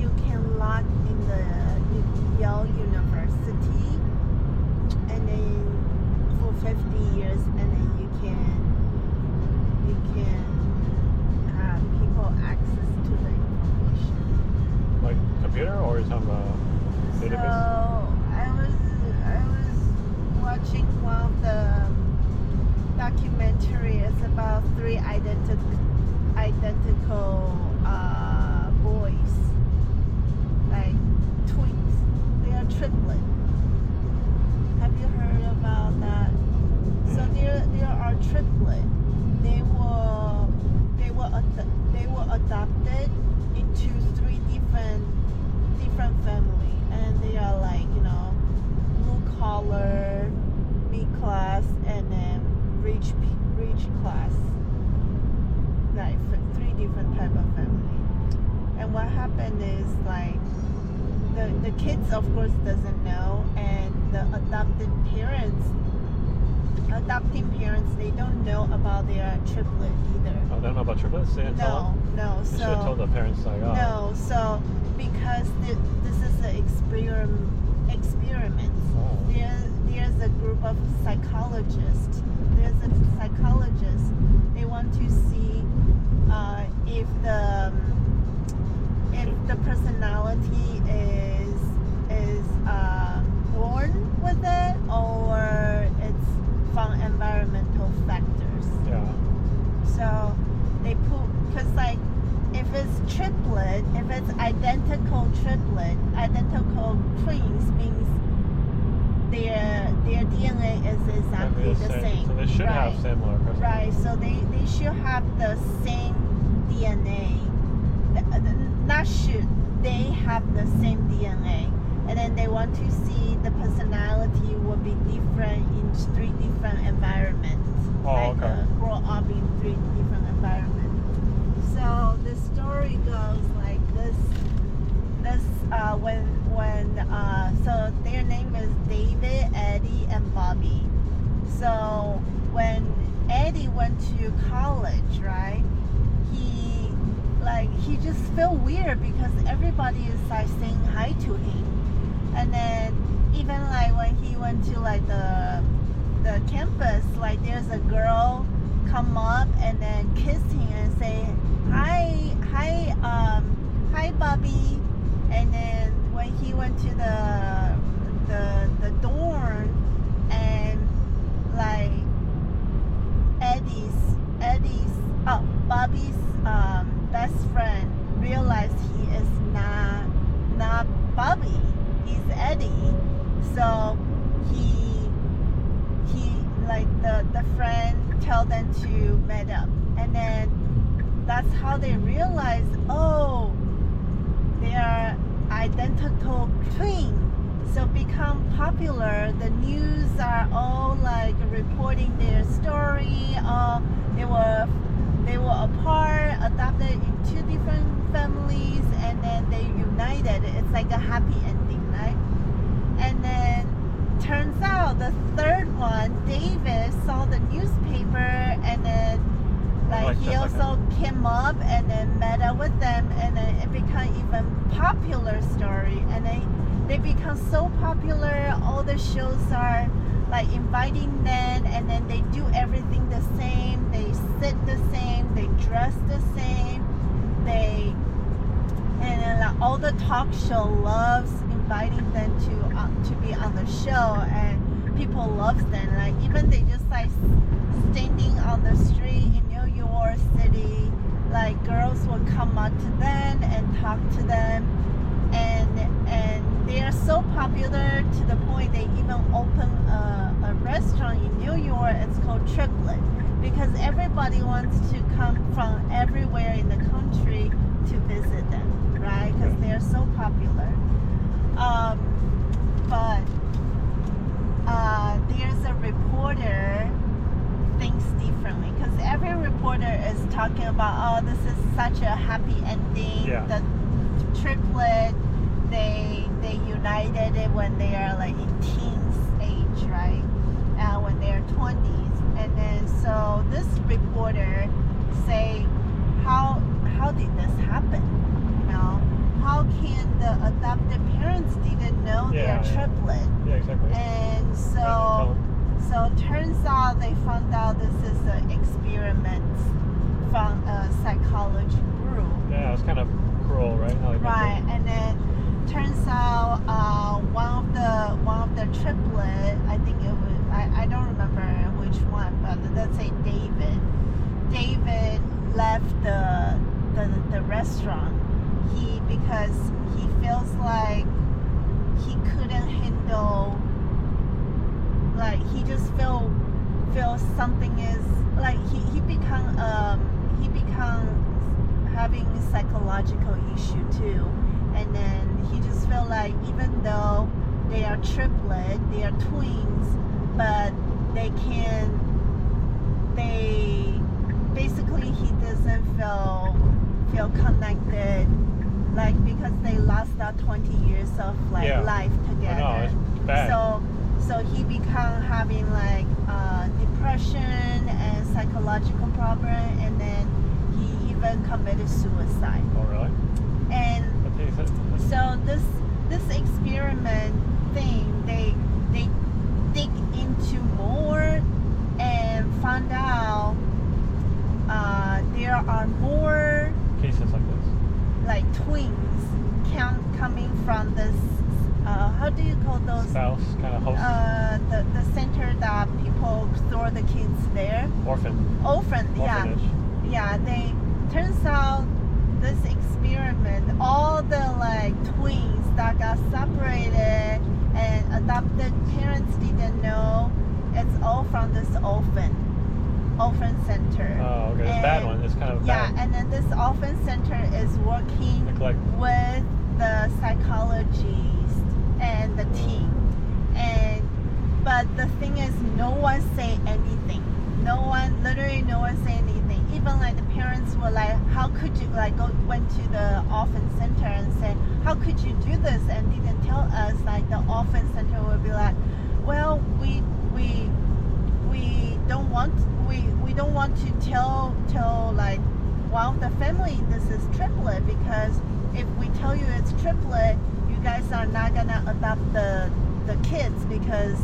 you can lock in the Yale University, and then for 50 years, and then you can have people access to the information. Like computer, or is on the database? So I was watching one of the documentaries about three identical boys, like twins. They are triplets. Have you heard about that? So there are triplets. They were adopted into three different family, and they are like blue collar, mid class, and then rich class. Like three different type of family. And what happened is like the kids of course doesn't know, and the adopting parents they don't know about their triplet either. Oh, they don't know about triplets? They didn't tell them? No. They should have told the parents like, oh. No, so because this is an experiment. Oh. There's a group of psychologists. There's a psychologist. They want to see if the personality is born with it, or it's from environmental factors. Yeah. So they put, because like if it's triplet, if it's identical twins means their DNA is exactly the same. So they should have similar personalities. Right, so they should have the same DNA. Not should, they have the same DNA. And then they want to see the personality will be different in three different environments. Oh, okay. Grow up in three different environments. So the story goes like this. So their name is David, Eddie, and Bobby. So when Eddie went to college, right? He just felt weird because everybody is like saying hi to him. And then even like when he went to like the campus, like there's a girl come up and then kiss him and say hi Bobby. And then when he went to the dorm, and like Bobby's best friend realized he is not Bobby, he's Eddie. So he like the friend tell them to meet up, and then that's how they realize, oh, they are identical twins. So become popular. The news are all like reporting their story. They were apart, adopted in two different families, and then they united. It's like a happy ending, right? And then turns out the third one, David, saw the newspaper, and then like he also came up and then met up with them, and then it became even popular story. And they become so popular. All the shows are like inviting them, and then they do everything the same. They sit the same. They dress the same. And then like, all the talk show loves inviting them to be on the show, and people loves them. Like even they just like standing on the street in New York City, like girls will come up to them and talk to them, and they are so popular to the point they even open a restaurant in New York. It's called Triplet, because everybody wants to come from everywhere in the country to visit them, right? Because they're so popular. But there's a reporter thinks differently, because every reporter is talking about, oh, this is such a happy ending. Yeah. The triplet, they united it when they are like in teens age, right? When they're 20s. And then so this reporter say, how did this happen? how can the adopted parents didn't know they Yeah, are yeah. triplet? Yeah, exactly. And Right, so turns out they found out this is an experiment from a psychology group. yeah, it's kind of cruel, right? How they make Right, and then turns out one of the triplet, I think it was, I don't remember which one, but let's say David left the restaurant because he feels like he couldn't handle, like he just feels something is like he become having psychological issue too, and then he just felt like even though they are triplet, they are twins, but they basically he doesn't feel connected, like because they lost that 20 years of like life together. I know, it's bad. So he become having like depression and psychological problem, and then he even committed suicide. Oh, really? And so this experiment thing, they dig into more and found out there are more Cases like this. like twins coming from this. How do you call those? Spouse, kind of host. The center that people throw the kids there. Orphan, yeah. Orphanage. Yeah, they turns out this experiment, all the like twins that got separated and adopted parents didn't know, it's all from this orphan center. Oh, okay. It's a bad one. It's kind of bad. Yeah, and then this orphan center is working with the psychologist and the team. But the thing is, no one say anything. Literally no one say anything. Even like the parents were like, how could you like went to the orphan center and said, how could you do this, and didn't tell us? Like the orphan center would be like, well, we don't want to tell like one of the family this is triplet, because if we tell you it's triplet, you guys are not gonna adopt the kids because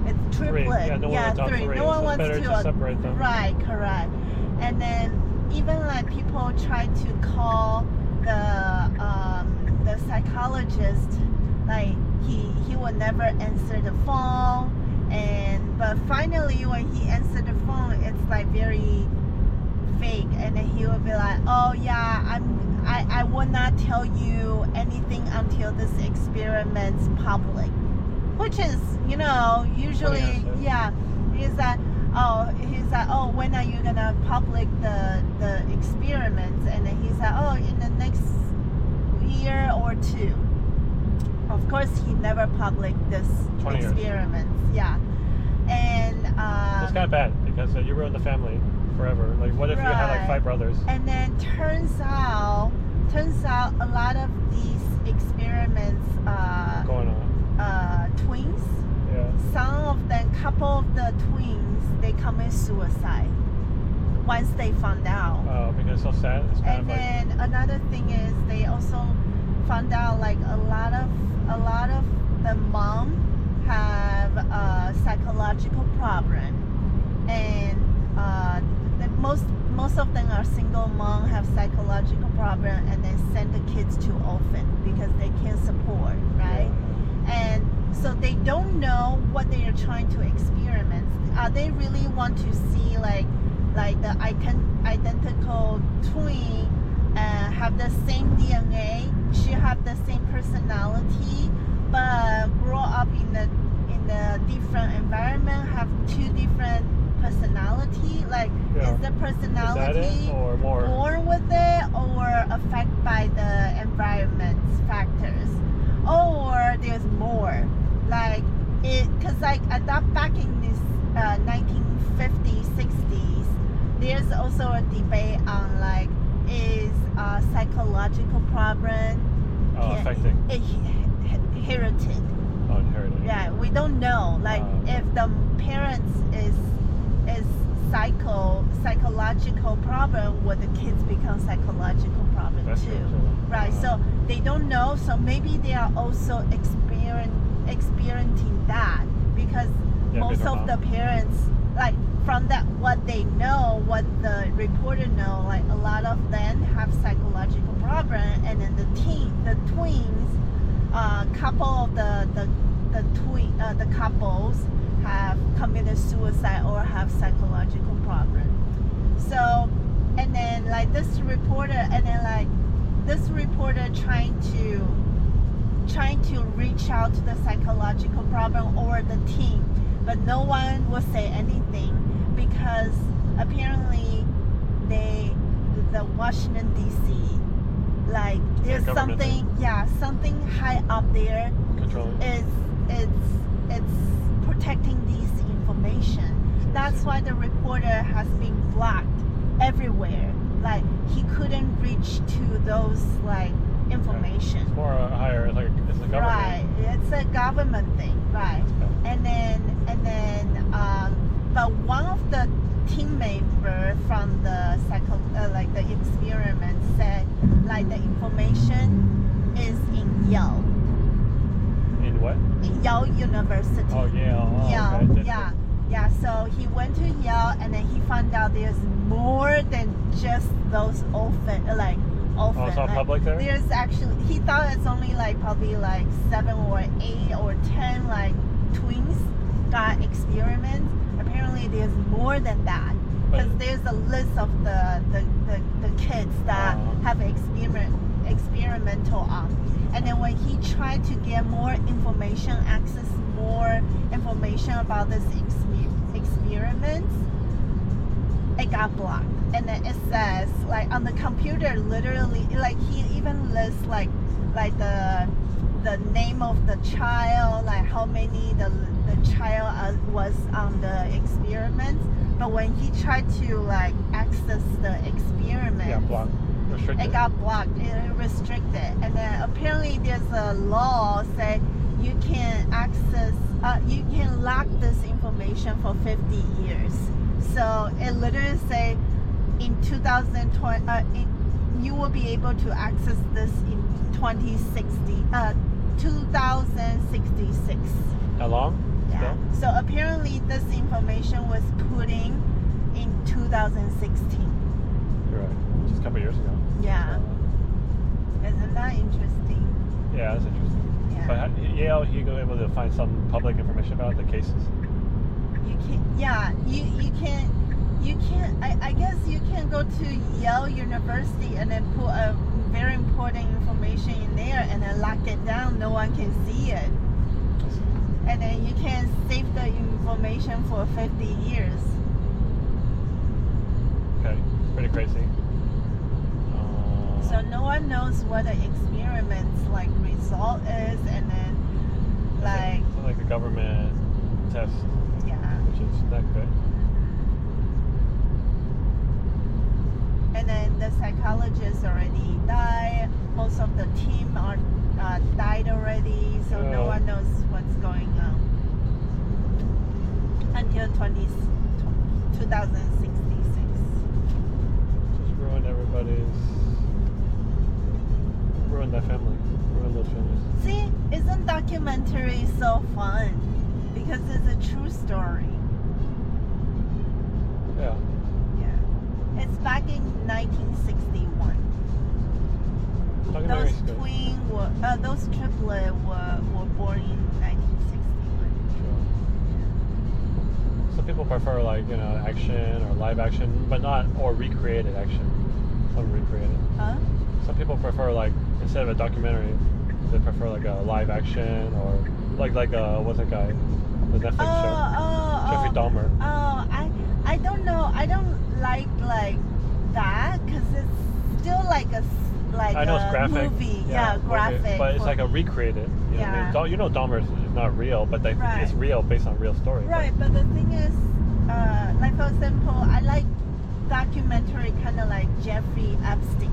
it's triplet. Three. No one wants to separate them. Right, correct. And then even like people try to call the psychologist, like he would never answer the phone, but finally when he answered the phone, it's like very fake, and then he would be like, oh yeah, I will not tell you anything until this experiment's public, which is, usually, yeah, he's like, oh, when are you gonna public the experiments? And then he's like, oh, in the next year or two. Of course, he never published this experiments. Yeah, and it's kind of bad because you ruined the family forever. Like, what if you had like 5 brothers? And then turns out a lot of these experiments going on. Twins. Yeah. Some of them, couple of the twins, they commit suicide once they found out. Oh, because it's so sad. It's kind and then another thing is they also found out like a lot of the mom have a psychological problem, and most of them are single mom, have psychological problem, and then send the kids to orphan because they can't support, right? Yeah. And so they don't know what they are trying to experiment. They really want to see like the identical twin have the same DNA, she have the same personality, but grow up in the different environment, have 2 different personality. Like, is the personality or more born with it, or affected by the environment factors, or there's more? Like because like back in this 1950s, 60s, there's also a debate on like, is psychological problem affecting inherited? Oh, inherited. Yeah, we don't know. Like if the parents is psychological problem, would the kids become psychological problem too? Right. So they don't know, so maybe they are also experiencing that, because most of the parents, like from that what they know, what the reporter know, like a lot of them have psychological problem, and then the twins, couple of the couples have committed suicide or have psychological problem. So, and then like this reporter trying to reach out to the psychological problem or the team, but no one will say anything, because apparently the Washington DC, like there's something something high up there is it's protecting these information. That's why the reporter has been blocked everywhere. Like he couldn't reach to those like information. It's more higher. It's a government. Right. It's a government thing. Right. Okay. And then but one of the team member from the like the experiment said like the information is in Yale. In what? In Yale University. Oh, Yale. Oh, Yale. okay. Yeah. So he went to Yale, and then he found out there's more than just those orphan. Oh, it's all like, public there? There's actually, he thought it's only like probably like 7 or 8 or 10 like twins got experiments. Apparently there's more than that, because there's a list of the kids that have experimental on. And then when he tried to get more information, access more information about this experiments, it got blocked. And then it says like on the computer, literally, like he even lists like the name of the child, like how many the child was on the experiments. But when he tried to like access the experiment, blocked. Restricted. It got blocked. It restricted. And then apparently there's a law say you can access, you can lock this information for 50 years. So it literally say in 2020, you will be able to access this in 2066. How long? Yeah. So apparently this information was putting in 2016. You're right. Just a couple years ago. Yeah. Isn't that interesting? Yeah, that's interesting. Yeah. But Yale, you go able to find some public information about the cases. You can. Yeah. You can. I guess you can go to Yale University and then put a very important information in there and then lock it down. No one can see it. And then you can save the information for 50 years. Okay, pretty crazy. So no one knows what the experiment's like result is, and then like it's like a government test. Yeah. Which is not good. And then the psychologist already died. Most of the team are died already, so no one knows what's going on until 2066. Just ruined ruined that family, ruined those families. See, isn't documentary so fun? Because it's a true story. Yeah. Yeah. It's back in 1961. Documentary's good. Those triplets were born in 1961. Sure. Some people prefer action or live action, but not or recreated action. Some recreated. Huh? Some people prefer instead of a documentary, they prefer a live action or what's that guy? The Netflix show. Jeffrey Dahmer. I don't know. I don't like that because it's still like a I know it's graphic. Movie. Yeah, graphic. But it's like a recreated. Yeah. Dahmer is not real, but it's real based on real stories. Right, but the thing is, like for example, I like documentary kind of like Jeffrey Epstein.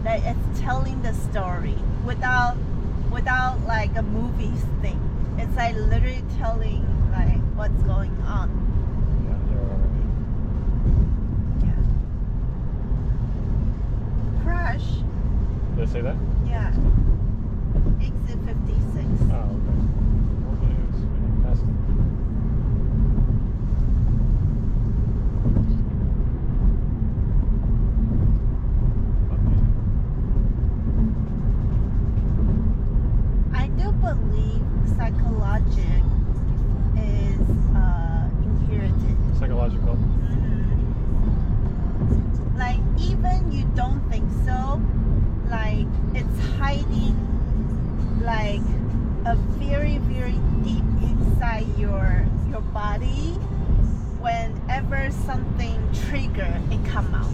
That it's telling the story without like a movie thing. It's like literally telling like what's going on. Yeah, you're right. Yeah. Crash. Did I say that? Yeah. exit 56. Oh, okay. Normally it was fantastic. I do believe psychologic is inherited. Psychological. Like even you don't think so, like it's hiding like a very very deep inside your body. Whenever something trigger, it come out.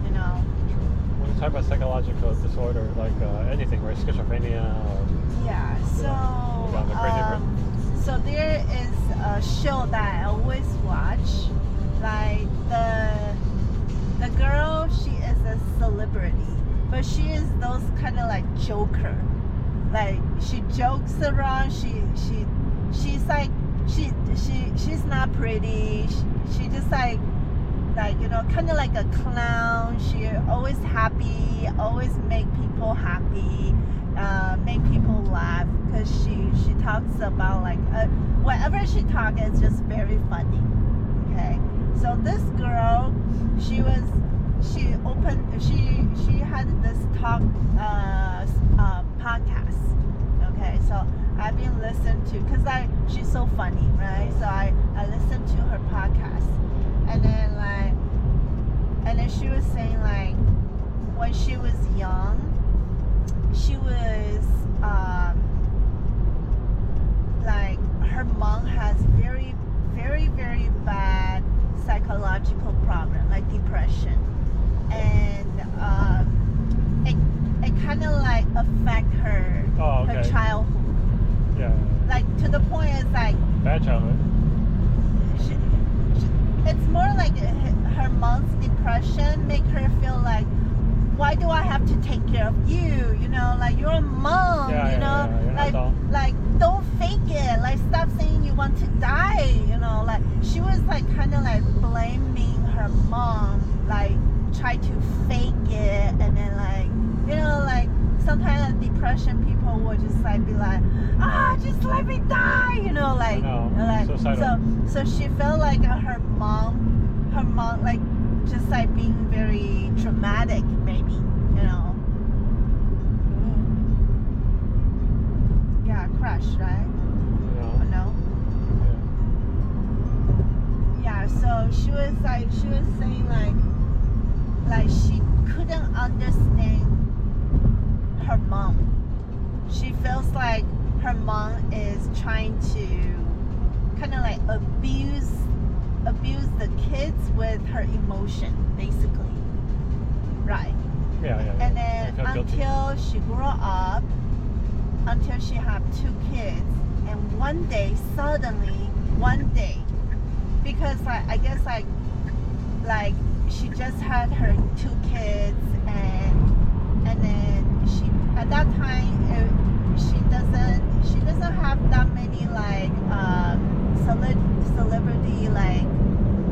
You know. When you talk about psychological disorder, like anything, right? Schizophrenia or Yeah. So there is a show that I always watch. Like the girl, she is a celebrity, but she is those kind of like joker. Like she jokes around. She's like she's not pretty. She just like you know, kind of like a clown. She always happy, always make people happy, make people laugh, because she talks about like whatever she talks, it's just very funny. Okay, so this girl, she had this talk podcast. Okay, so I've been listening to, because she's so funny, right? So I listened to her podcast, and then she was saying like when she was young, she was like her mom has very very very bad psychological problem, like depression, and it kind of like affect her her childhood. Yeah. Like to the point it's like bad childhood. It's more like her mom's depression make her feel like, why do I have to take care of you? You know, like you're a mom. You know, like don't fake it. Like stop saying you want to die. You know, like she was like kind of like blaming her mom, like try to fake it, and then like you know like sometimes depression people will just like be like, just let me die. You know, like so she felt like her mom like just like being very dramatic, maybe, you know. Yeah, crash, right? No. Yeah, so she was saying like she couldn't understand her mom. She feels like her mom is trying to kind of like abuse the kids with her emotion, basically, right? Yeah. And then until she grew up, until she had 2 kids, and one day, because I guess like she just had her 2 kids, and then she at that time she doesn't have that many like celebrity like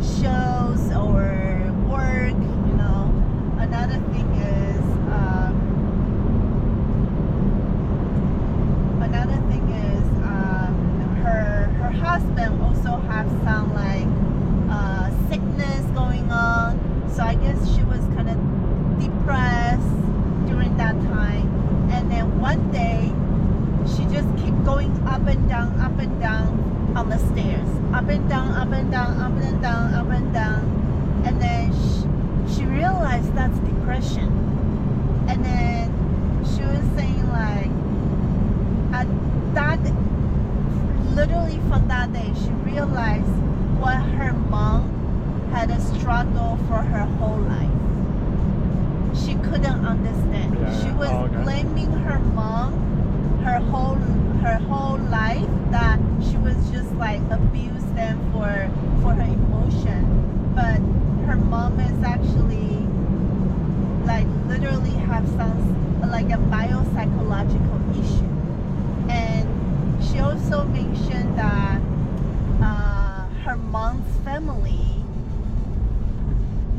shows or work, you know. Another thing is her husband also have some like sickness going on, so I guess she was kind of depressed during that time. And then one day she just kept going up and down on the stairs, up and down, and then she realized that's depression. And then she was saying like literally from that day she realized what her mom had a struggle for her whole life. She couldn't understand. She was blaming her mom her whole life, that she was just like abuse them for her emotion. But her mom is actually like literally have some like a biopsychological issue. And she also mentioned that her mom's family,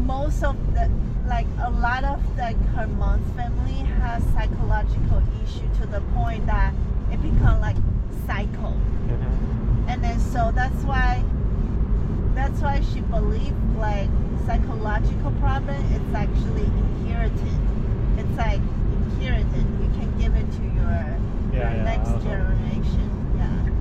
most of like a lot of like her mom's family has psychological issue to the point that it become like cycle. And then so that's why she believed like psychological problem is actually inherited. It's like inherited. You can give it to your next generation. Yeah.